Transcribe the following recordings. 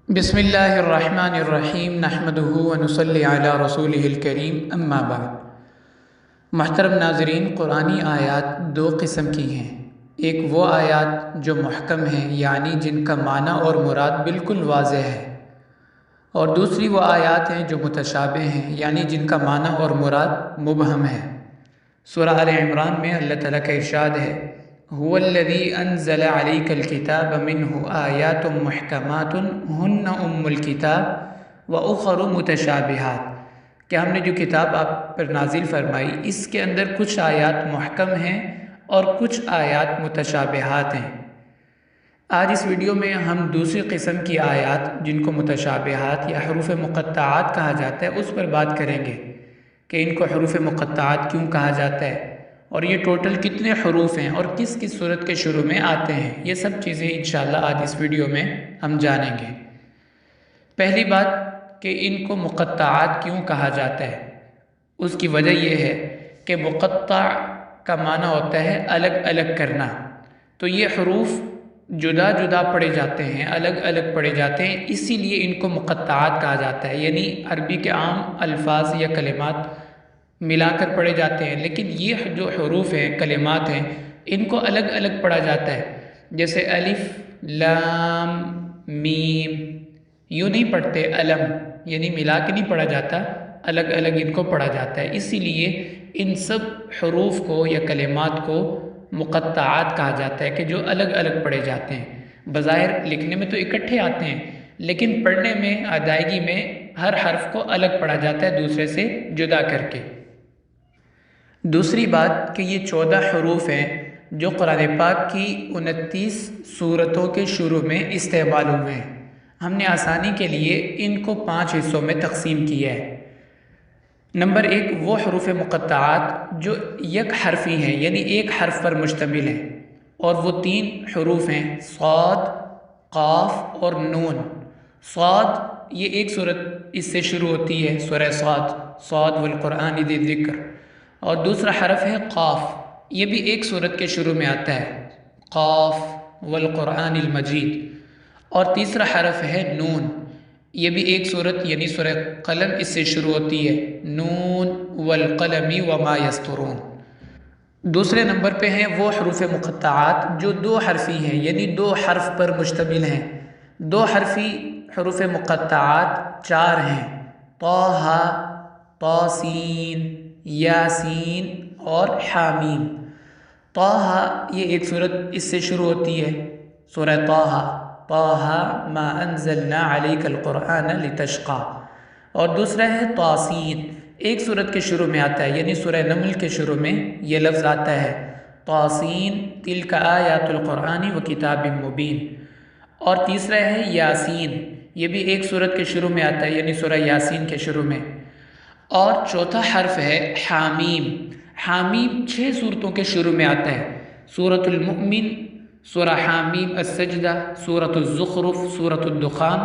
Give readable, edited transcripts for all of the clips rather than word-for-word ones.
بسم اللہ الرحمن الرحیم نحمدہ ونصلی علی رسولہ الکریم اما بعد۔ محترم ناظرین، قرآنی آیات دو قسم کی ہیں۔ ایک وہ آیات جو محکم ہیں، یعنی جن کا معنی اور مراد بالکل واضح ہے، اور دوسری وہ آیات ہیں جو متشابہ ہیں، یعنی جن کا معنی اور مراد مبہم ہے۔ سورہ آل عمران میں اللہ تعالیٰ کا ارشاد ہے، هو الذی انزل علیک الکتاب منہ آیات محکمات ہن ام الکتاب واخر متشابہات، کہ ہم نے جو کتاب آپ پر نازل فرمائی اس کے اندر کچھ آیات محکم ہیں اور کچھ آیات متشابہات ہیں۔ آج اس ویڈیو میں ہم دوسری قسم کی آیات جن کو متشابہات یا حروف مقطعات کہا جاتا ہے اس پر بات کریں گے کہ ان کو حروف مقطعات کیوں کہا جاتا ہے، اور یہ ٹوٹل کتنے حروف ہیں اور کس کس صورت کے شروع میں آتے ہیں۔ یہ سب چیزیں انشاءاللہ آج اس ویڈیو میں ہم جانیں گے۔ پہلی بات کہ ان کو مقطعات کیوں کہا جاتا ہے، اس کی وجہ یہ ہے کہ مقطع کا معنی ہوتا ہے الگ الگ کرنا، تو یہ حروف جدا جدا پڑھے جاتے ہیں، الگ الگ پڑھے جاتے ہیں، اسی لیے ان کو مقطعات کہا جاتا ہے۔ یعنی عربی کے عام الفاظ یا کلمات ملا کر پڑھے جاتے ہیں، لیکن یہ جو حروف ہیں، کلمات ہیں، ان کو الگ الگ پڑھا جاتا ہے۔ جیسے الف لام میم، یوں نہیں پڑھتے علم، یعنی ملا کے نہیں پڑھا جاتا، الگ الگ ان کو پڑھا جاتا ہے۔ اسی لیے ان سب حروف کو یا کلمات کو مقطعات کہا جاتا ہے کہ جو الگ الگ پڑھے جاتے ہیں۔ بظاہر لکھنے میں تو اکٹھے آتے ہیں، لیکن پڑھنے میں، ادائیگی میں ہر حرف کو الگ پڑھا جاتا ہے دوسرے سے جدا کر کے۔ دوسری بات کہ یہ 14 حروف ہیں جو قرآن پاک کی 29 سورتوں کے شروع میں استعمال ہوئے ہیں۔ ہم نے آسانی کے لیے ان کو 5 حصوں میں تقسیم کیا ہے۔ نمبر 1 وہ حروف مقطعات جو یک حرفی ہیں، یعنی ایک حرف پر مشتمل ہیں، اور وہ 3 حروف ہیں، صاد، قاف اور نون۔ صاد یہ ایک سورت اس سے شروع ہوتی ہے، سورہ صاد، صاد والقرآن ذی الذکر، اور دوسرا حرف ہے قاف، یہ بھی ایک سورت کے شروع میں آتا ہے، قاف والقرآن المجید، اور تیسرا حرف ہے نون، یہ بھی ایک سورت یعنی سورہ قلم اس سے شروع ہوتی ہے، نون والقلم وما یسطرون۔ دوسرے نمبر پہ ہیں وہ حروف مقطعات جو 2 حرفی ہیں، یعنی 2 حرف پر مشتمل ہیں۔ 2 حرفی حروف مقطعات 4 ہیں، طٰ، طاسین، یاسین اور حامیم۔ طٰ یہ ایک سورت اس سے شروع ہوتی ہے، سورہ طٰ، طٰ ما انزلنا علیک القرآن لتشقی، اور دوسرا ہے طاسین، ایک سورت کے شروع میں آتا ہے، یعنی سورہ نمل کے شروع میں یہ لفظ آتا ہے، طاسین تلک آیات القرآن و کتاب مبین، اور تیسرا ہے یاسین، یہ بھی ایک سورت کے شروع میں آتا ہے، یعنی سورہ یاسین کے شروع میں، اور چوتھا حرف ہے حامیم۔ حامیم 6 سورتوں کے شروع میں آتا ہے، سورۃ المؤمن، سورہ حامیم السجدہ، سورۃ الزخرف، سورۃ الدخان،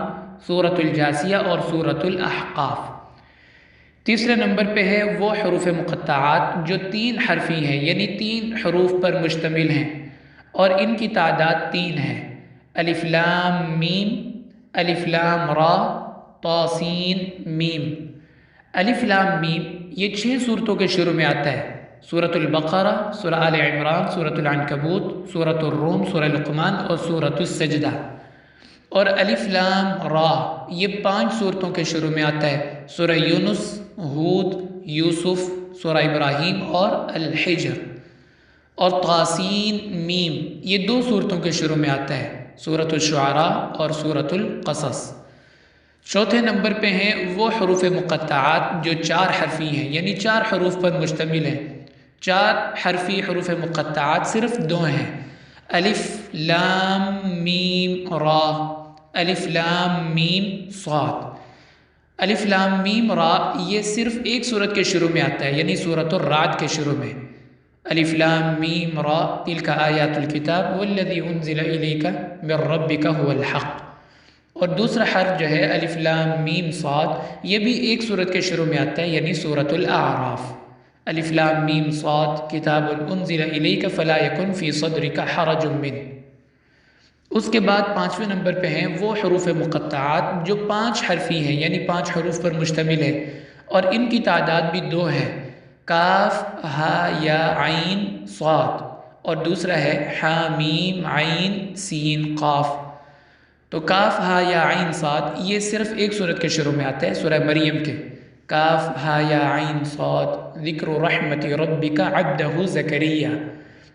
سورۃ الجاثیہ اور سورۃ الاحقاف۔ تیسرے نمبر پہ ہے وہ حروف مقطعات جو 3 حرفی ہیں، یعنی 3 حروف پر مشتمل ہیں، اور ان کی تعداد 3 ہے، الف لام میم، الف لام را، طاسین میم۔ الف لام میم یہ 6 سورتوں کے شروع میں آتا ہے، سورۃ البقرہ، سورہ آل عمران، سورۃ العنکبوت، سورۃ الروم، سورہ لقمان اور سورۃ السجدہ۔ اور الف لام را یہ 5 سورتوں کے شروع میں آتا ہے، سورہ یونس، ہود، یوسف، سورہ ابراہیم اور الحجر۔ اور طاسین میم یہ 2 سورتوں کے شروع میں آتا ہے، سورۃ الشعراء اور سورۃ القصص۔ چوتھے نمبر پہ ہیں وہ حروف مقطعات جو 4 حرفی ہیں، یعنی 4 حروف پر مشتمل ہیں۔ 4 حرفی حروف مقطعات صرف 2 ہیں، الف لام میم را، الف لام میم صاد۔ الف لام میم را یہ صرف ایک سورت کے شروع میں آتا ہے، یعنی سورۃ الرعد کے شروع میں، الف لام میم را تلک آیات الکتاب والذی انزل الیک من ربک هو الحق۔ اور دوسرا حرف جو ہے الف لام میم صاد یہ بھی ایک سورت کے شروع میں آتا ہے، یعنی سورۃ الاعراف، الف لام میم صاد کتاب انزل الیک فلا یکن فی صدرک حرج منہ۔ اس کے بعد 5ویں نمبر پہ ہیں وہ حروف مقطعات جو 5 حرفی ہیں، یعنی 5 حروف پر مشتمل ہے، اور ان کی تعداد بھی 2 ہے، کاف ہا یا عین صاد، اور دوسرا ہے حا میم عین سین قاف۔ تو کاف ہا یا عین صاد یہ صرف ایک صورت کے شروع میں آتا ہے، سورہ مریم کے، کاف ہا یا عین صاد ذکر رحمت ربک عبدہ زکریا۔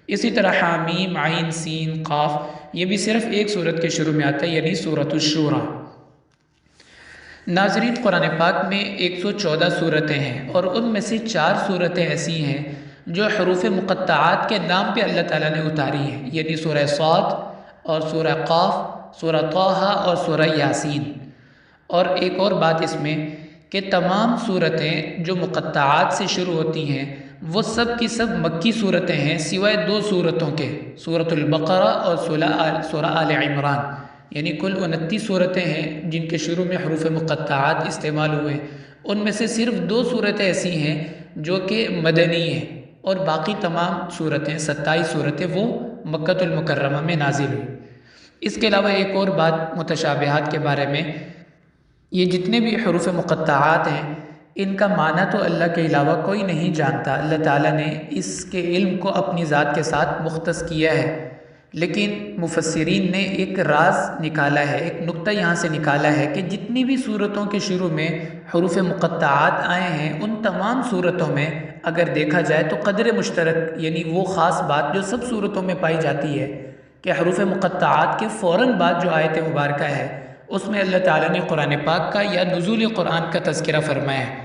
اسی طرح حامیم عین سین قاف یہ بھی صرف ایک صورت کے شروع میں آتا ہے، یعنی سورۃ الشورى۔ ناظرین، قرآن پاک میں 114 صورتیں ہیں، اور ان میں سے 4 صورتیں ایسی ہیں جو حروف مقطعات کے نام پہ اللہ تعالیٰ نے اتاری ہیں، یعنی سورہ صاد اور سورہ قاف، سورہ طٰہٰ اور سورہ یاسین۔ اور ایک اور بات اس میں کہ تمام صورتیں جو مقطعات سے شروع ہوتی ہیں وہ سب کی سب مکی صورتیں ہیں، سوائے 2 صورتوں کے، سورۃ البقرہ اور سورہ آل عمران، یعنی کل 29 صورتیں ہیں جن کے شروع میں حروف مقطعات استعمال ہوئے۔ ان میں سے صرف 2 صورتیں ایسی ہیں جو کہ مدنی ہیں، اور باقی تمام صورتیں 27 صورتیں وہ مکۃ المکرمہ میں نازل ہوئی۔ اس کے علاوہ ایک اور بات متشابہات کے بارے میں، یہ جتنے بھی حروف مقطعات ہیں ان کا معنی تو اللہ کے علاوہ کوئی نہیں جانتا، اللہ تعالیٰ نے اس کے علم کو اپنی ذات کے ساتھ مختص کیا ہے، لیکن مفسرین نے ایک راز نکالا ہے، ایک نقطہ یہاں سے نکالا ہے کہ جتنی بھی صورتوں کے شروع میں حروف مقطعات آئے ہیں ان تمام صورتوں میں اگر دیکھا جائے تو قدر مشترک، یعنی وہ خاص بات جو سب صورتوں میں پائی جاتی ہے کہ حروف مقطعات کے فوراً بعد جو آیت مبارکہ ہے اس میں اللہ تعالیٰ نے قرآن پاک کا یا نزول قرآن کا تذکرہ فرمایا ہے۔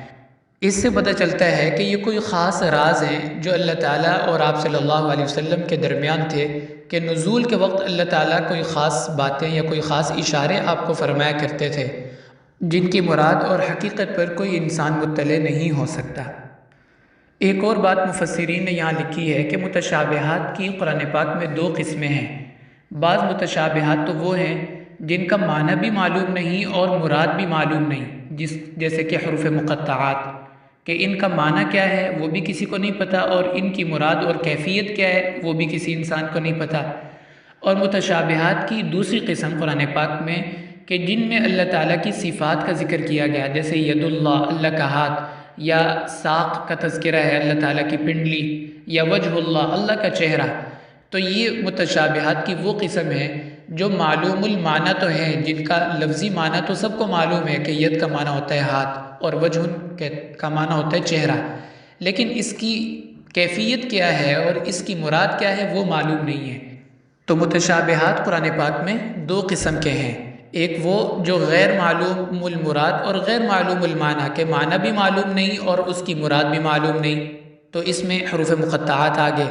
اس سے پتہ چلتا ہے کہ یہ کوئی خاص راز ہیں جو اللہ تعالیٰ اور آپ صلی اللہ علیہ وسلم کے درمیان تھے، کہ نزول کے وقت اللہ تعالیٰ کوئی خاص باتیں یا کوئی خاص اشارے آپ کو فرمایا کرتے تھے جن کی مراد اور حقیقت پر کوئی انسان مطلع نہیں ہو سکتا۔ ایک اور بات مفسرین نے یہاں لکھی ہے کہ متشابہات کی قرآن پاک میں 2 قسمیں ہیں۔ بعض متشابہات تو وہ ہیں جن کا معنی بھی معلوم نہیں اور مراد بھی معلوم نہیں، جیسے کہ حروف مقطعات، کہ ان کا معنی کیا ہے وہ بھی کسی کو نہیں پتہ، اور ان کی مراد اور کیفیت کیا ہے وہ بھی کسی انسان کو نہیں پتہ۔ اور متشابہات کی دوسری قسم قرآن پاک میں کہ جن میں اللہ تعالیٰ کی صفات کا ذکر کیا گیا، جیسے ید اللہ، اللہ کا ہاتھ، یا ساق کا تذکرہ ہے اللہ تعالیٰ کی پنڈلی، یا وجہ اللہ، اللہ کا چہرہ۔ تو یہ متشابہات کی وہ قسم ہے جو معلوم المعنی تو ہیں، جن کا لفظی معنی تو سب کو معلوم ہے کہ ید کا معنی ہوتا ہے ہاتھ اور وجہ کا معنی ہوتا ہے چہرہ، لیکن اس کی کیفیت کیا ہے اور اس کی مراد کیا ہے وہ معلوم نہیں ہے۔ تو متشابہات قرآن پاک میں 2 قسم کے ہیں، ایک وہ جو غیر معلوم المراد اور غیر معلوم المعنی، کہ معنی بھی معلوم نہیں اور اس کی مراد بھی معلوم نہیں، تو اس میں حروف مقطعات آگے۔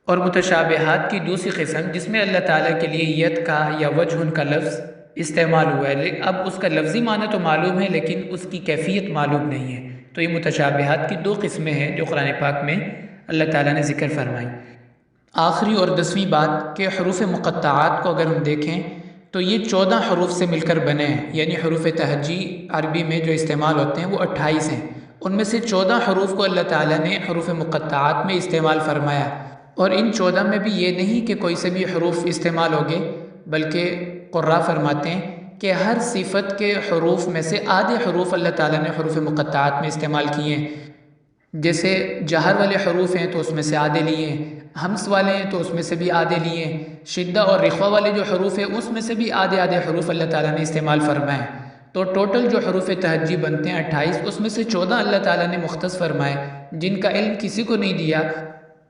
اور متشابہات کی دوسری قسم جس میں اللہ تعالیٰ کے لیے ید کا یا وجہ کا لفظ استعمال ہوا ہے، اب اس کا لفظی معنی تو معلوم ہے لیکن اس کی کیفیت معلوم نہیں ہے۔ تو یہ متشابہات کی 2 قسمیں ہیں جو قرآن پاک میں اللہ تعالیٰ نے ذکر فرمائی۔ آخری اور 10ویں بات کہ حروف مقطعات کو اگر ہم دیکھیں تو یہ 14 حروف سے مل کر بنے ہیں، یعنی حروف تہجی عربی میں جو استعمال ہوتے ہیں وہ 28 ہیں، ان میں سے 14 حروف کو اللہ تعالیٰ نے حروف مقطعات میں استعمال فرمایا۔ اور ان 14 میں بھی یہ نہیں کہ کوئی سے بھی حروف استعمال ہوگے، بلکہ قراء فرماتے ہیں کہ ہر صفت کے حروف میں سے آدھے حروف اللہ تعالیٰ نے حروف مقطعات میں استعمال کیے ہیں، جیسے جہر والے حروف ہیں تو اس میں سے آدھے لیے ہیں، ہمس والے ہیں تو اس میں سے بھی آدھے لیے ہیں، شدہ اور رخوہ والے جو حروف ہیں اس میں سے بھی آدھے حروف اللہ تعالیٰ نے استعمال فرمائے۔ تو ٹوٹل جو حروف تہجی بنتے ہیں 28، اس میں سے 14 اللہ تعالیٰ نے مختص فرمائے جن کا علم کسی کو نہیں دیا،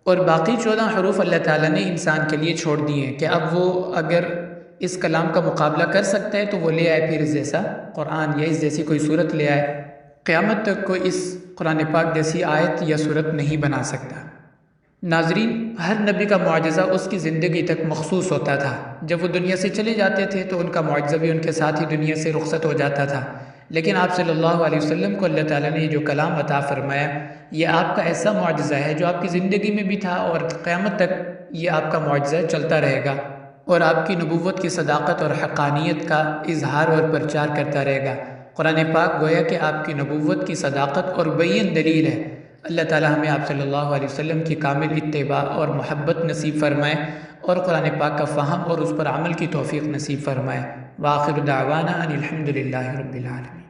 اور باقی 14 حروف اللہ تعالیٰ نے انسان کے لیے چھوڑ دیے کہ اب وہ اگر اس کلام کا مقابلہ کر سکتا ہے تو وہ لے آئے پھر اس جیسا قرآن یا اس جیسی کوئی صورت لے آئے۔ قیامت تک کوئی اس قرآن پاک جیسی آیت یا صورت نہیں بنا سکتا۔ ناظرین، ہر نبی کا معجزہ اس کی زندگی تک مخصوص ہوتا تھا، جب وہ دنیا سے چلے جاتے تھے تو ان کا معجزہ بھی ان کے ساتھ ہی دنیا سے رخصت ہو جاتا تھا، لیکن آپ صلی اللہ علیہ وسلم کو اللہ تعالیٰ نے یہ جو کلام عطا فرمایا یہ آپ کا ایسا معجزہ ہے جو آپ کی زندگی میں بھی تھا اور قیامت تک یہ آپ کا معجزہ چلتا رہے گا، اور آپ کی نبوت کی صداقت اور حقانیت کا اظہار اور پرچار کرتا رہے گا۔ قرآن پاک گویا کہ آپ کی نبوت کی صداقت اور بین دلیل ہے۔ اللہ تعالیٰ ہمیں آپ صلی اللہ علیہ وسلم کی کامل اتباع اور محبت نصیب فرمائے، اور قرآن پاک کا فہم اور اس پر عمل کی توفیق نصیب فرمائے۔ وآخر دعوانا ان الحمد للہ رب العالمین۔